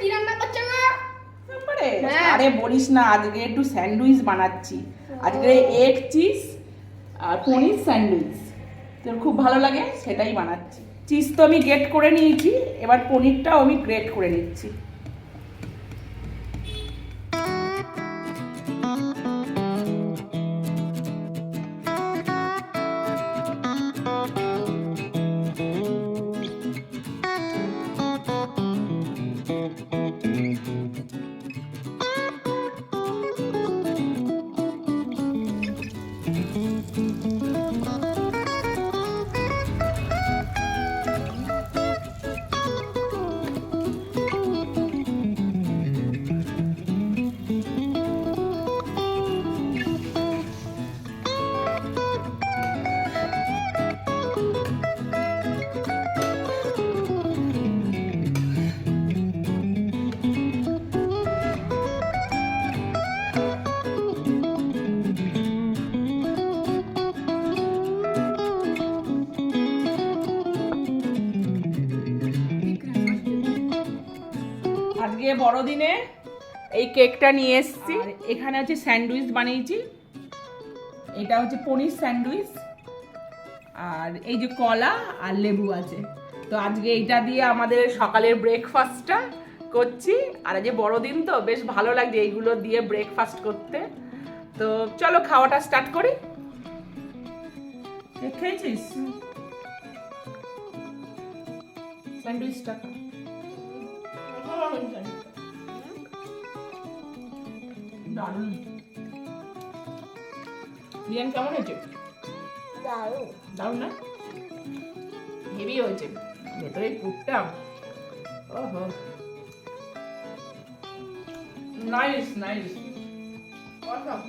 কি রান্না করছো গো? আরে বলিস না, আজকে একটু স্যান্ডউইচ বানাচ্ছি। আজকে এগ চিজ আর পনির স্যান্ডউইচ তোর খুব ভালো লাগে, সেটাই বানাচ্ছি। চিজ তো আমি গ্রেট করে নিয়েছি, এবার পনিরটাও আমি গ্রেট করে নিচ্ছি। আজকে বড়দিনে এই কেকটা নিয়ে এসেছি। এখানে হচ্ছে স্যান্ডউইচ বানিয়েছি, এটা হচ্ছে পনির স্যান্ডউইচ, আর এই যে কলা আর লেবু আছে। তো আজকে এইটা দিয়ে আমাদের সকালের ব্রেকফাস্টটা করছি। আর আজকে বড়দিন তো বেশ ভালো লাগছে এইগুলো দিয়ে ব্রেকফাস্ট করতে। তো চলো খাওয়াটা স্টার্ট করি। কেক খেয়েছিস? স্যান্ডউইচটা খা। দারুণ। রিয়ান কেমন হয়েছে? দারুণ না? হেভি হয়েছে ভেতরে পুরটা। ওহো, নাইস নাইস, অসাম।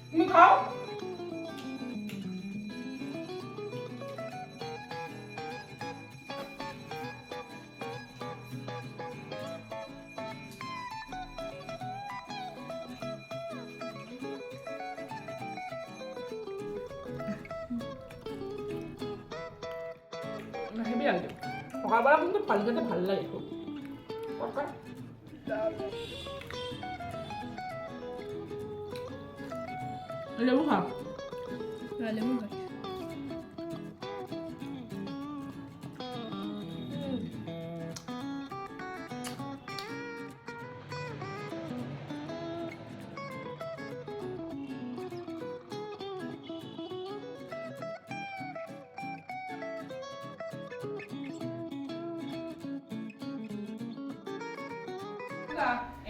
তুমি খাও। হেভি লাগছে। সকালবেলা কিন্তু ফল খেতে ভালো লাগে খুব। লেবু খা। লেবু খাই।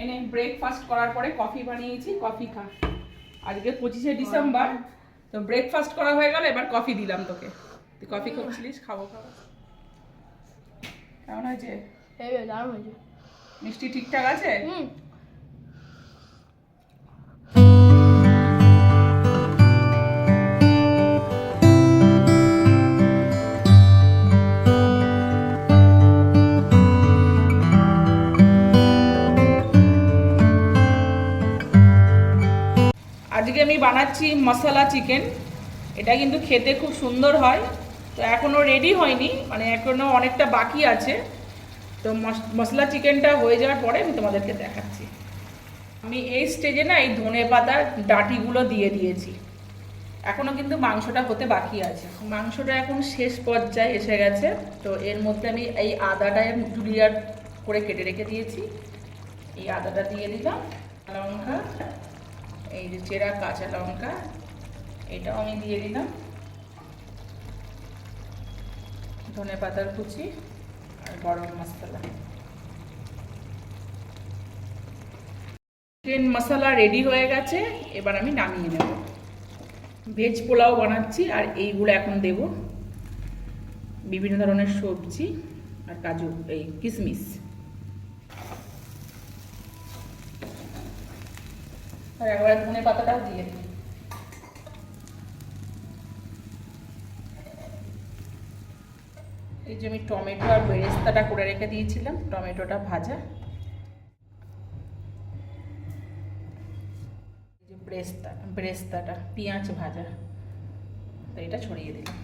এনে ব্রেকফাস্ট করার পরে কফি বানিয়েছি, কফি খা। আজকে 25শে ডিসেম্বর, তো ব্রেকফাস্ট করা হয়ে গেল, এবার কফি দিলাম তোকে। তুই কফি খাচ্ছিলিস, খাবো খাবো। কেমন হয়েছে? দারুণ হয়েছে। মিষ্টি ঠিকঠাক আছে? আজকে আমি বানাচ্ছি মশলা চিকেন। এটা কিন্তু খেতে খুব সুন্দর হয়। তো এখনও রেডি হয়নি, মানে এখনও অনেকটা বাকি আছে। তো মশলা চিকেনটা হয়ে যাওয়ার পরে আমি তোমাদেরকে দেখাচ্ছি। আমি এই স্টেজে না এই ধনেপাতার ডাঁটিগুলো দিয়ে দিয়েছি। এখনও কিন্তু মাংসটা হতে বাকি আছে। মাংসটা এখন শেষ পর্যায়ে এসে গেছে। তো এর মধ্যে আমি এই আদাটা জুলিয়ার করে কেটে রেখে দিয়েছি, এই আদাটা দিয়ে দিলাম। লঙ্কা, এই যে চেরা কাঁচা লঙ্কা, এটাও আমি দিয়ে দিলাম। ধনেপাতার কুচি আর গরম মশলা। চিকেন মশলা রেডি হয়ে গেছে, এবার আমি নামিয়ে নেব। ভেজ পোলাও বানাচ্ছি, আর এইগুলো এখন দেব। বিভিন্ন ধরনের সবজি আর কাজু, এই কিশমিশ, আর একবার ধনে পাতাটাও দিয়ে দিই। এই যে আমি টমেটো আর বেরেস্তাটা করে রেখে দিয়েছিলাম, টমেটোটা ভাজা, এই যে বেরেস্তাটা পেঁয়াজ ভাজা, তো এটা ছড়িয়ে দিলাম।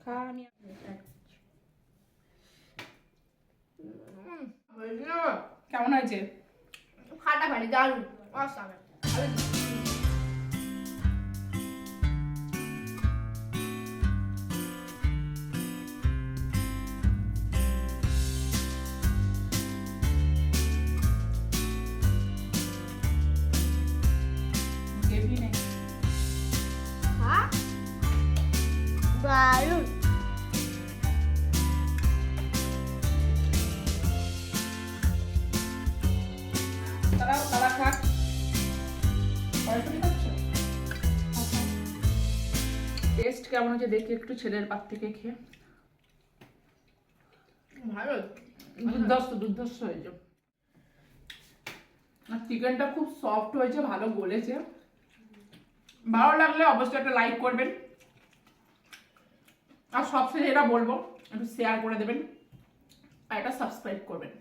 খা আমি কেমন হয়েছে? ফাটাফাটি দারুণ অসাধারণ। গ্রেভি নেই। দারুণ। তারা খাক। টেস্ট কেমন হচ্ছে দেখি একটু ছেলের পাত থেকে খেয়ে। ভালো। দুর্ধর্ষ হয়েছে। আর চিকেনটা খুব সফট হয়েছে, ভালো গলেছে। ভালো লাগলে অবশ্যই একটা লাইক করবেন, আর সবশেষে এটা বলবো একটু শেয়ার করে দেবেন, আর এটা সাবস্ক্রাইব করবেন।